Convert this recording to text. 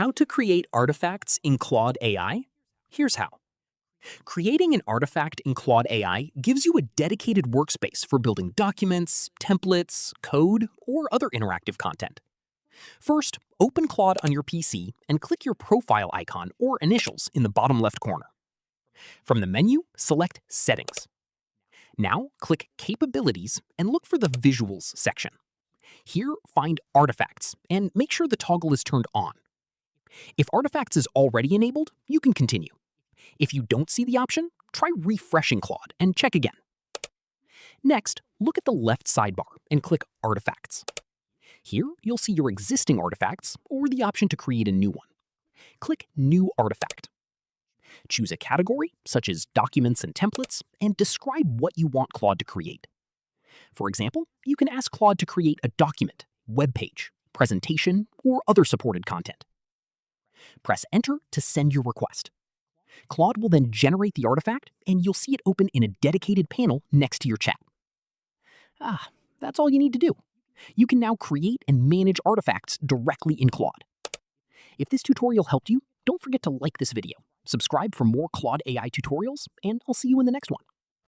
How to create artifacts in Claude AI? Here's how. Creating an artifact in Claude AI gives you a dedicated workspace for building documents, templates, code, or other interactive content. First, open Claude on your PC and click your profile icon or initials in the bottom left corner. From the menu, select Settings. Now, click Capabilities and look for the Visuals section. Here, find Artifacts and make sure the toggle is turned on. If Artifacts is already enabled, you can continue. If you don't see the option, try refreshing Claude and check again. Next, look at the left sidebar and click Artifacts. Here, you'll see your existing artifacts or the option to create a new one. Click New Artifact. Choose a category, such as Documents and Templates, and describe what you want Claude to create. For example, you can ask Claude to create a document, web page, presentation, or other supported content. Press Enter to send your request. Claude will then generate the artifact, and you'll see it open in a dedicated panel next to your chat. That's all you need to do. You can now create and manage artifacts directly in Claude. If this tutorial helped you, don't forget to like this video, subscribe for more Claude AI tutorials, and I'll see you in the next one.